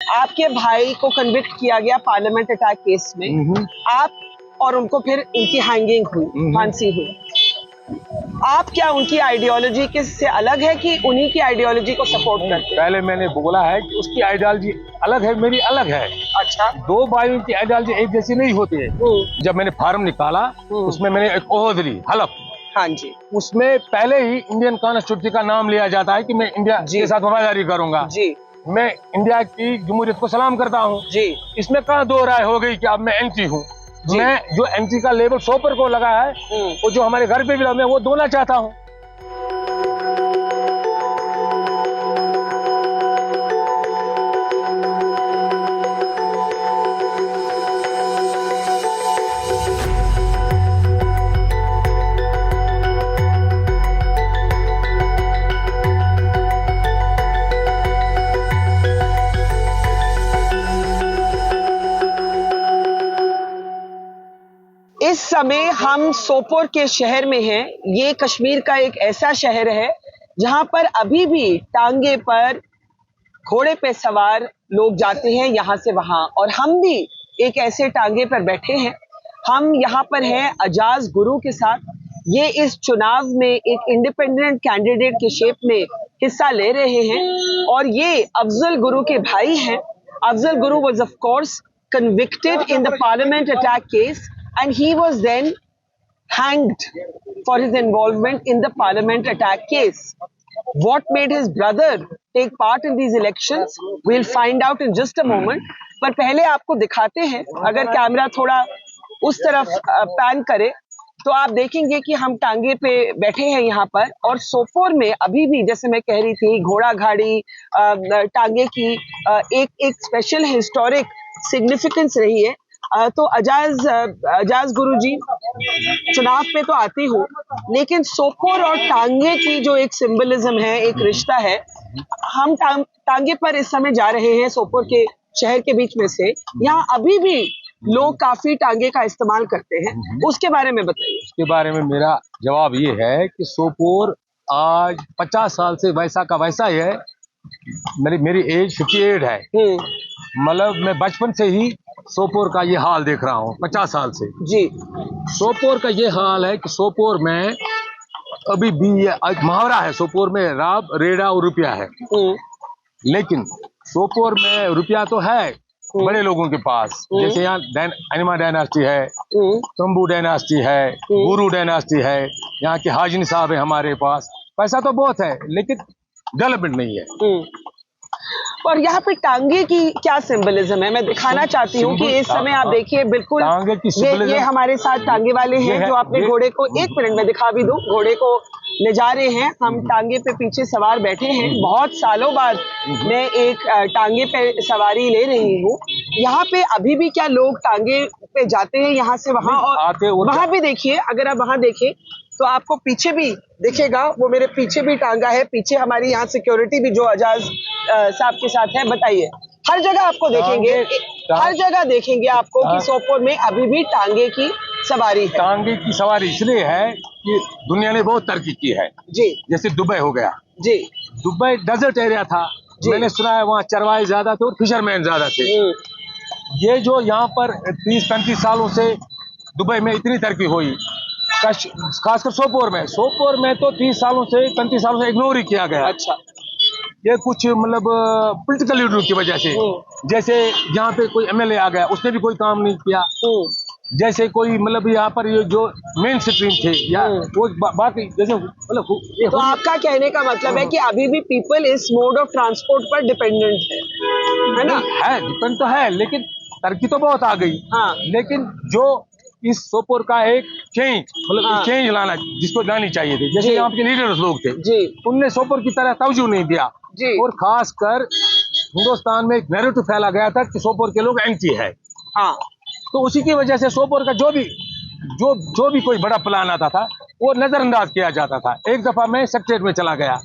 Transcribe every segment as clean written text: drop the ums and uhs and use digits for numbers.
आपके भाई को कन्विक्ट किया गया पार्लियामेंट अटैक केस में, आप और उनको फिर उनकी हैंगिंग हुई, फांसी हुई। आप क्या उनकी आइडियोलॉजी के से अलग है कि उन्हीं की आइडियोलॉजी को सपोर्ट करते हैं? पहले मैंने बोला है कि उसकी आइडियोलॉजी अलग है, मेरी अलग है। अच्छा। दो भाइयों की आइडियोलॉजी एक जैसी नहीं होती है। जब मैंने फॉर्म निकाला उसमें मैंने एक ओहद ली, हलफ। हाँ जी। उसमें पहले ही इंडियन कॉन्स्टिट्यूशन का नाम लिया जाता है कि मैं इंडिया के साथ वफादारी करूंगा जी। मैं इंडिया की जमहूरियत को सलाम करता हूँ जी। इसमें कहाँ दो राय हो गई कि अब मैं एंटी हूँ। मैं जो एंटी का लेबल सोपर को लगा है वो जो हमारे घर पे भी मैं वो दोना चाहता हूँ। इस समय हम सोपोर के शहर में हैं। ये कश्मीर का एक ऐसा शहर है जहां पर अभी भी टांगे पर घोड़े पे सवार लोग जाते हैं यहां से वहां, और हम भी एक ऐसे टांगे पर बैठे हैं। हम यहां पर हैं अजाज गुरु के साथ। ये इस चुनाव में एक इंडिपेंडेंट कैंडिडेट के शेप में हिस्सा ले रहे हैं और ये अफजल गुरु के भाई हैं। Afzal Guru was of course convicted in the parliament attack case and he was then hanged for his involvement in the parliament attack case. What made his brother take part in these elections? We'll find out in just a moment. पर पहले आपको दिखाते हैं, अगर camera थोड़ा उस तरफ pan करे तो आप देखेंगे कि हम टांगे पे बैठे हैं यहाँ पर, और सोपोर में अभी भी जैसे मैं कह रही थी घोड़ा गाड़ी टांगे की एक स्पेशल हिस्टोरिक सिग्निफिकेंस रही है। तो अजाज गुरुजी, चुनाव पे तो आती हूँ, लेकिन सोपोर और टांगे की जो एक सिंबलिज्म है, एक रिश्ता है। हम टांगे पर इस समय जा रहे हैं सोपोर के शहर के बीच में से। यहाँ अभी भी लोग काफी टांगे का इस्तेमाल करते हैं, उसके बारे में बताइए। उसके बारे में मेरा जवाब ये है कि सोपोर आज 50 साल से वैसा का वैसा ही है। मेरी एज 58 है। मतलब मैं बचपन से ही सोपोर का ये हाल देख रहा हूँ 50 साल से जी। सोपोर का ये हाल है कि सोपोर में अभी भी ये मुहावरा है, सोपोर में राब रेड़ा और रुपया है। लेकिन सोपोर में रुपया तो है बड़े लोगों के पास, जैसे यहाँ अनिमा डायनास्टी है, तंबू डायनास्टी है, गुरु डायनास्टी है, यहाँ के हाजिन साहब है। हमारे पास पैसा तो बहुत है लेकिन डेवलपमेंट नहीं है। और यहाँ पे टांगे की क्या सिंबलिज्म है, मैं दिखाना चाहती हूँ कि इस समय आप देखिए बिल्कुल टांगे की ये हमारे साथ टांगे वाले हैं जो अपने घोड़े को, एक मिनट में दिखा भी दूं, घोड़े को ले जा रहे हैं। हम टांगे पे पीछे सवार बैठे हैं। बहुत सालों बाद मैं एक टांगे पे सवारी ले रही हूँ। यहाँ पे अभी भी क्या लोग टांगे पे जाते हैं यहाँ से वहां, और वहां भी देखिए, अगर आप वहां देखें तो आपको पीछे भी दिखेगा, वो मेरे पीछे भी टांगा है। पीछे हमारी यहाँ सिक्योरिटी भी जो अजाज साहब के साथ है। बताइए, हर जगह आपको देखेंगे, हर जगह देखेंगे आपको कि सोपोर में अभी भी टांगे की सवारी है। टांगे की सवारी इसलिए है कि दुनिया ने बहुत तरक्की की है जी। जैसे दुबई हो गया जी। दुबई डेजर्ट एरिया था, मैंने सुना है वहाँ चरवाहे ज्यादा थे और फिशरमैन ज्यादा थे। ये जो यहाँ पर 30-35 सालों से दुबई में इतनी तरक्की हुई, खासकर सोपोर में तो 30 सालों से 35 सालों से इग्नोर ही किया गया। अच्छा, ये कुछ मतलब पॉलिटिकल लीडर की वजह से, जैसे यहाँ पे कोई एमएलए आ गया उसने भी कोई काम नहीं किया। जैसे कोई मतलब यहाँ पर ये जो मेन स्ट्रीम थे या वो बाकी जैसे मतलब तो आपका कहने का मतलब है कि अभी भी पीपल इस मोड ऑफ ट्रांसपोर्ट पर डिपेंडेंट है ना? है, डिपेंड तो है, लेकिन तरक्की तो बहुत आ गई। हाँ। लेकिन जो इस सोपोर का एक चेंज, मतलब चेंज लाना जिसको लानी चाहिए थी, जैसे यहाँ के लीडर्स लोग थे जी, उनने सोपोर की तरह तवज्जो नहीं दिया जी। और खासकर हिंदुस्तान में एक नैरेटिव फैला गया था कि सोपोर के लोग एंटी है। हाँ, तो उसी की वजह से सोपोर का जो भी कोई बड़ा प्लान आता था वो नजरअंदाज किया जाता था। एक दफा मैं सेक्रेटरीट में चला गया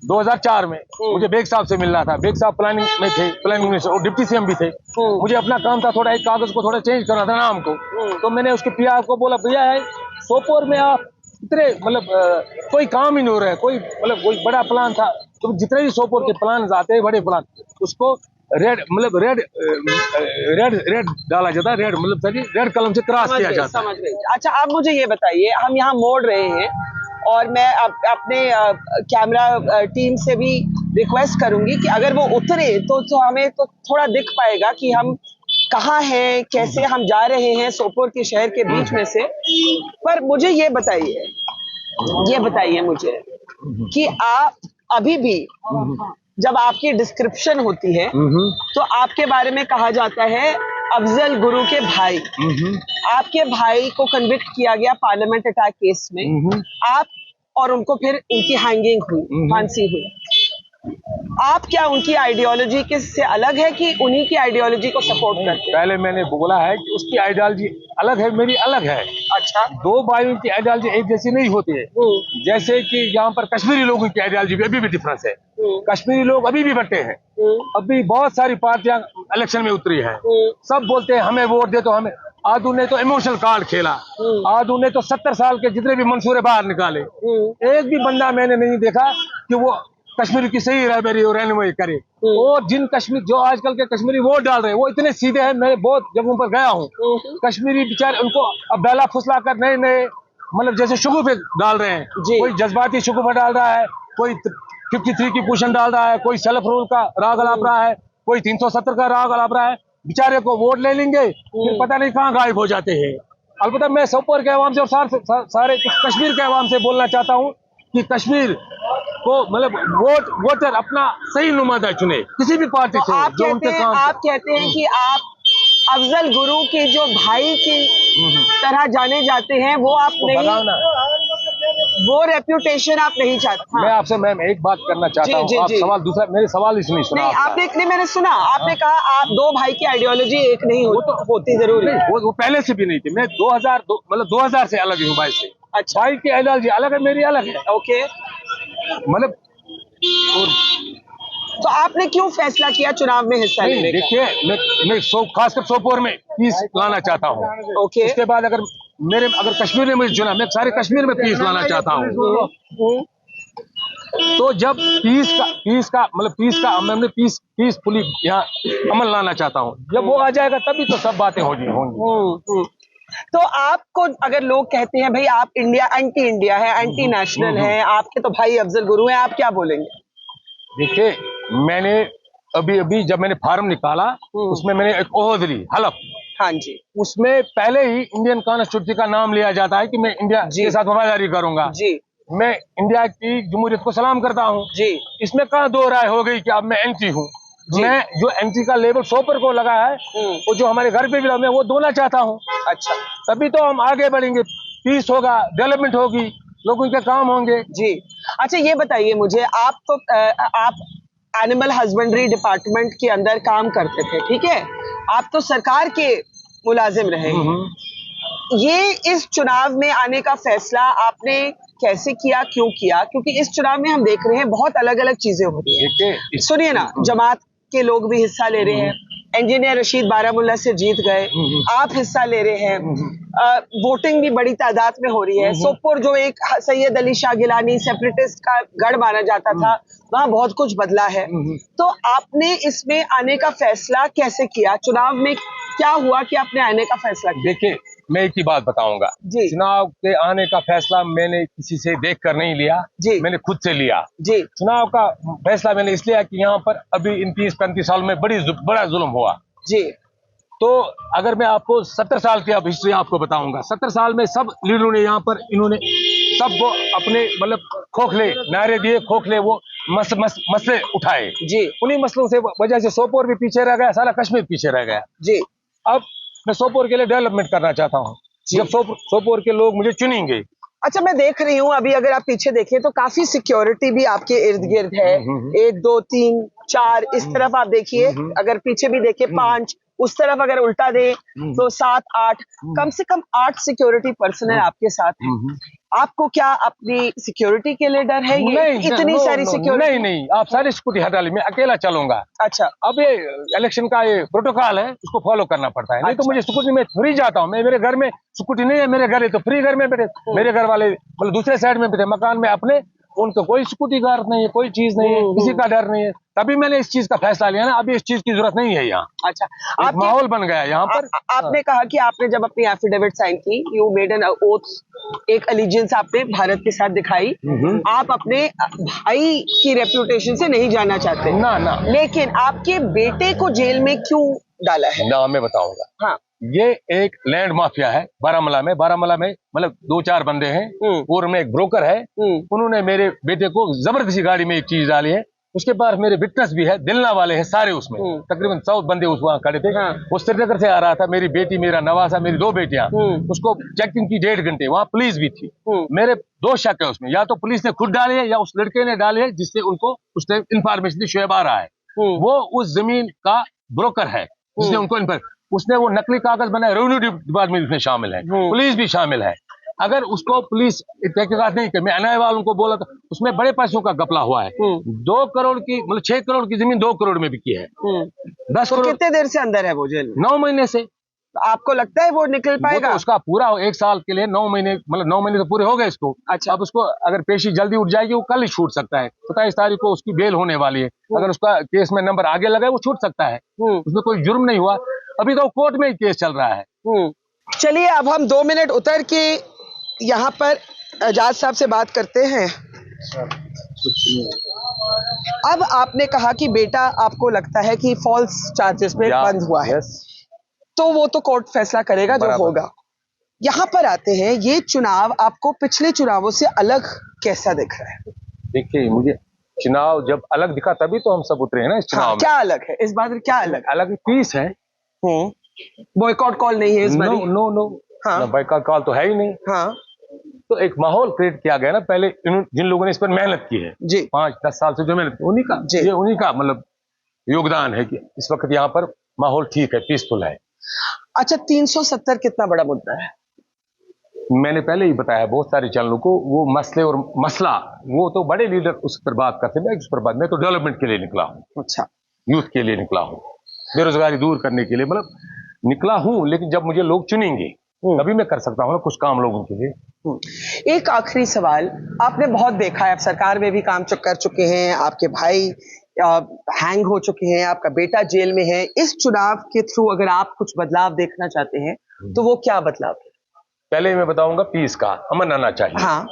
2004 में, मुझे बेग साहब से मिलना था। बेग साहब प्लानिंग में थे, प्लानिंग मिनिस्टर और डिप्टी सीएम भी थे। मुझे अपना काम था, थोड़ा एक कागज को थोड़ा चेंज करना था नाम को। तो मैंने उसके पीआर को बोला, भैया है सोपोर में आप इतने मतलब कोई काम ही नहीं हो रहा है, कोई मतलब कोई बड़ा प्लान था। तो जितने भी सोपोर के प्लान आते हैं बड़े प्लान, उसको रेड मतलब रेड डाला जाता है, रेड मतलब रेड कलम से क्रॉस किया जाता है। समझ गई। अच्छा, आप मुझे ये बताइए, हम यहाँ मोड़ रहे हैं और मैं अपने कैमरा टीम से भी रिक्वेस्ट करूंगी कि अगर वो उतरे तो हमें तो थोड़ा दिख पाएगा कि हम कहाँ हैं, कैसे हम जा रहे हैं सोपोर के शहर के बीच में से। पर मुझे ये बताइए मुझे कि आप अभी भी जब आपकी डिस्क्रिप्शन होती है तो आपके बारे में कहा जाता है अफजल गुरु के भाई। आपके भाई को कन्विक्ट किया गया पार्लियामेंट अटैक केस में, आप और उनको फिर उनकी हैंगिंग हुई, फांसी हुई। आप क्या उनकी आइडियोलॉजी के से अलग है कि उन्हीं की आइडियोलॉजी को सपोर्ट करते हैं? पहले मैंने बोला है कि उसकी आइडियोलॉजी अलग है, मेरी अलग है। अच्छा, दो भाइयों की आइडियोलॉजी एक जैसी नहीं होती है। जैसे कि यहाँ पर कश्मीरी लोगों की आइडियोलॉजी भी अभी भी डिफरेंस है। कश्मीरी लोग अभी भी बटे हैं, अभी बहुत सारी पार्टियां इलेक्शन में उतरी है, सब बोलते हैं हमें वोट दे। तो हमें आदू ने तो इमोशनल कार्ड खेला, आदू ने तो 70 साल के जितने भी मंसूरे बाहर निकाले, एक भी बंदा मैंने नहीं देखा कि वो कश्मीर की सही रहबरी और रहनुमाई करे। और जिन कश्मीर जो आजकल के कश्मीरी वोट डाल रहे हैं वो इतने सीधे हैं, मैं बहुत जगहों पर गया हूँ, कश्मीरी बेचारे उनको अब डाला फुसला कर नए नए मतलब जैसे शुगुफे डाल रहे हैं। कोई जज्बाती शुगुफा डाल रहा है, कोई 53 की पोजीशन डाल रहा है, कोई सेल्फ रूल का राग अलाप रहा है, कोई 370 का राग अलाप रहा है। बेचारे को वोट ले लेंगे फिर पता नहीं कहाँ गायब हो जाते हैं। अलबत्ता मैं सोपोर के अवाम से और सारे कश्मीर के अवाम से बोलना चाहता हूँ कि कश्मीर को मतलब वोटर अपना सही नुमाइंदा चुने किसी भी पार्टी से। आप कहते हैं कि आप अफजल गुरु के जो भाई की तरह जाने जाते हैं, वो आप नहीं, वो रेप्यूटेशन आप नहीं चाहते। हाँ। मैं आपसे मैम एक बात करना चाहता हूँ, आप सवाल दूसरा, मेरे सवाल इसलिए सुना नहीं, आपने मैंने सुना, आपने कहा आप दो भाई की आइडियोलॉजी एक नहीं होती जरूरी, वो पहले से भी नहीं थी। मैं 2000 से अलग हूँ भाई से। अच्छा, भाई की आइडियोलॉजी अलग है, मेरी अलग है। ओके, मतलब तो आपने क्यों फैसला किया चुनाव में हिस्सा लेने का? देखिए, मैं खासकर सोपोर में पीस लाना चाहता हूँ। ओके, उसके बाद अगर कश्मीर ने मुझे चुना, मैं सारे कश्मीर में पीस लाना चाहता हूँ। तो जब पीस फुली यहाँ अमल लाना चाहता हूँ, जब वो आ जाएगा तभी तो सब बातें होंगी। तो आपको अगर लोग कहते हैं भाई आप एंटी इंडिया है, एंटी नेशनल है, आपके तो भाई अफजल गुरु हैं, आप क्या बोलेंगे? देखिए, मैंने अभी जब मैंने फार्म निकाला उसमें मैंने एक ओहद ली, हलफ। हाँ जी, उसमें पहले ही इंडियन कॉन्स्टिट्यूशन का नाम लिया जाता है कि मैं इंडिया के साथ वफादारी करूंगा जी, मैं इंडिया की जमहूरियत को सलाम करता हूँ जी। इसमें कहाँ दो राय हो गई कि अब मैं एंटी हूँ। मैं जो एंटी का लेबल सोपर को लगा है वो जो हमारे घर पे भी मैं वो दोना चाहता हूँ। अच्छा, तभी तो हम आगे बढ़ेंगे, पीस होगा, डेवलपमेंट होगी, लोगों के काम होंगे जी। अच्छा, ये बताइए मुझे, आप एनिमल हस्बेंड्री डिपार्टमेंट के अंदर काम करते थे, ठीक है, आप तो सरकार के मुलाजिम रहे। ये इस चुनाव में आने का फैसला आपने कैसे किया, क्यों किया? क्योंकि इस चुनाव में हम देख रहे हैं बहुत अलग अलग चीजें हो रही है। सुनिए ना, जमात के लोग भी हिस्सा ले रहे हैं, इंजीनियर रशीद बारामुल्ला से जीत गए, आप हिस्सा ले रहे हैं, वोटिंग भी बड़ी तादाद में हो रही है। सोपोर जो एक सैयद अली शाह गिलानी सेपरेटिस्ट का गढ़ माना जाता था, वहाँ बहुत कुछ बदला है। तो आपने इसमें आने का फैसला कैसे किया? चुनाव में क्या हुआ कि आपने आने का फैसला किया? देखिए, मैं एक ही बात बताऊंगा, चुनाव के आने का फैसला मैंने किसी से देख कर नहीं लिया जी, मैंने खुद से लिया जी। चुनाव का फैसला मैंने इसलिए लिया कि यहाँ पर अभी इन 30-35 साल में बड़ा जुल्म हुआ जी। तो अगर मैं आपको 70 साल की अब हिस्ट्री आपको बताऊंगा, 70 साल में सब लीडरों ने यहाँ पर इन्होंने सबको अपने मतलब खोखले नारे दिए, खोखले वो मसले उठाए जी। उन्हीं मसलों से वजह से सोपोर भी पीछे रह गया, सारा कश्मीर पीछे रह गया जी। अब मैं सोपोर के लिए डेवलपमेंट करना चाहता हूँ, जब सोपोर के लोग मुझे चुनेंगे। अच्छा, मैं देख रही हूँ अभी अगर आप पीछे देखें तो काफी सिक्योरिटी भी आपके इर्द गिर्द है, 1 2 3 4 इस तरफ आप देखिए, अगर पीछे भी देखें 5, उस तरफ अगर उल्टा दे तो 7 8, कम से कम 8 सिक्योरिटी पर्सनल आपके साथ हैं। आपको क्या अपनी सिक्योरिटी के लिए डर है? इतनी सारी सिक्योरिटी? नहीं, आप सारी सिक्योरिटी हटा ली, मैं अकेला चलूंगा। अच्छा, अब ये इलेक्शन का ये प्रोटोकॉल है, उसको फॉलो करना पड़ता है। नहीं तो मुझे सिक्योरिटी में फ्री जाता हूँ, मैं मेरे घर में सिक्योरिटी नहीं है, मेरे घर है तो फ्री घर में बैठे, मेरे घर वाले मतलब दूसरे साइड में बैठे मकान में अपने उनको कोई सिक्योरिटी गार्ड नहीं है, कोई चीज नहीं है, किसी का डर नहीं है। तभी मैंने इस चीज का फैसला लिया ना, अभी इस चीज की जरूरत नहीं है यहाँ। अच्छा, आप माहौल बन गया यहाँ पर। आपने कहा कि आपने जब अपनी एफिडेविट साइन की, यू मेड एन ओथ, एक अलीजियंस आपने भारत के साथ दिखाई। आप अपने भाई की रेपुटेशन से नहीं जाना चाहते ना ना, लेकिन आपके बेटे को जेल में क्यों डाला है? ना, मैं बताऊंगा। हाँ, ये एक लैंड माफिया है बारामूला में मतलब 2-4 बंदे हैं, और में एक ब्रोकर है। उन्होंने मेरे बेटे को जबरदस्ती गाड़ी में एक चीज डाली है। उसके पास मेरे विटनेस भी है, दिलना वाले हैं सारे उसमें, तकरीबन 100 बंदे उस वहां खड़े थे। वो श्रीनगर से आ रहा था, मेरी बेटी, मेरा नवासा, मेरी 2 बेटियां, उसको चेकिंग की 1.5 घंटे, वहां पुलिस भी थी। मेरे 2 शक है उसमें, या तो पुलिस ने खुद डाली है या उस लड़के ने डाली है, जिससे उनको उसने इंफॉर्मेशन दी। शोएब आ रहा है, वो उस जमीन का ब्रोकर है, जिसने उनको उसने वो नकली कागज बनाए। रेवेन्यू डिपार्टमेंट इसमें शामिल है, पुलिस भी शामिल है। अगर उसको पुलिस तहकीकात नहीं कर, मैं एनआई वालों को बोला था, उसमें बड़े पैसों का घपला हुआ है। 2 करोड़ की, मतलब 6 करोड़ की जमीन 2 करोड़ में बिकी है। 10 करोड़। कितने देर से अंदर है वो जेल में? 9 महीने से। तो आपको लगता है वो निकल पाएगा? तो उसका पूरा 1 साल के लिए 9 महीने, मतलब 9 महीने तो पूरे हो गए इसको। अच्छा, अब उसको अगर पेशी जल्दी उठ जाएगी, वो कल ही छूट सकता है। 27 तारीख को उसकी बेल होने वाली है। अगर उसका केस में नंबर आगे लगा है, वो छूट सकता है। उसमें कोई जुर्म नहीं हुआ, अभी तो कोर्ट में ही केस चल रहा है। चलिए, अब हम 2 मिनट उतर के यहाँ पर एजाज साहब से बात करते हैं। अब आपने कहा कि बेटा आपको लगता है कि फॉल्स चार्जेस में बंद हुआ है, तो वो तो कोर्ट फैसला करेगा जो होगा। यहाँ पर आते हैं, ये चुनाव आपको पिछले चुनावों से अलग कैसा दिख रहा है? देखिए, मुझे चुनाव जब अलग दिखा तभी तो हम सब उतरे हैं ना इस चुनाव में। क्या अलग है इस बार? क्या अलग? पीस है। बॉयकॉट कॉल नहीं है इस बार? नो, बॉयकॉट कॉल तो है ही नहीं। हाँ, तो एक माहौल क्रिएट किया गया ना, पहले जिन लोगों ने इस पर मेहनत की है जी, 5-10 साल से जो मेहनत, उन्हीं का मतलब योगदान है कि इस वक्त यहाँ पर माहौल ठीक है, पीसफुल है। अच्छा, 370 कितना बड़ा मुद्दा है? मैंने पहले ही बताया बहुत सारे चैनलों को, वो मसले और मसला, वो तो बड़े लीडर उस पर बात करते हैं, मैं तो डेवलपमेंट के लिए निकला हूँ। अच्छा, यूथ के लिए निकला हूँ, बेरोजगारी दूर करने के लिए मतलब निकला हूँ। लेकिन जब मुझे लोग चुनेंगे तभी मैं कर सकता हूँ ना कुछ काम लोगों के लिए। एक आखिरी सवाल, आपने बहुत देखा है, आप सरकार में भी काम कर चुके हैं, आपके भाई हैंग हो चुके हैं, आपका बेटा जेल में है। इस चुनाव के थ्रू अगर आप कुछ बदलाव देखना चाहते हैं तो वो क्या बदलाव है? पहले मैं बताऊंगा पीस का, अमन आना चाहिए। हाँ,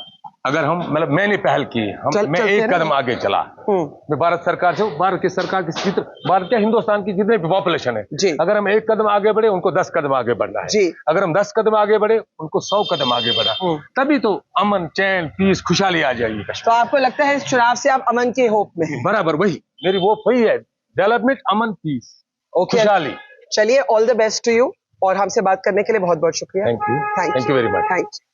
अगर हम मतलब मैंने पहल की, मैं एक कदम आगे चला। मैं भारत सरकार से, भारत की सरकार की, भारत के हिंदुस्तान की जितने भी पॉपुलेशन है, अगर हम 1 कदम आगे बढ़े, उनको 10 कदम आगे बढ़ना है। अगर हम 10 कदम आगे बढ़े, उनको 100 कदम आगे बढ़ा, तभी तो अमन, चैन, पीस, खुशहाली आ जाएगी। तो आपको लगता है इस चुनाव से आप अमन के होप में हैं? बराबर, वही मेरी होप वही है, डेवलपमेंट, अमन, पीस, खुशहाली। चलिए, all the best to you, और हमसे बात करने के लिए बहुत बहुत शुक्रिया। Thank you very much. Thank you.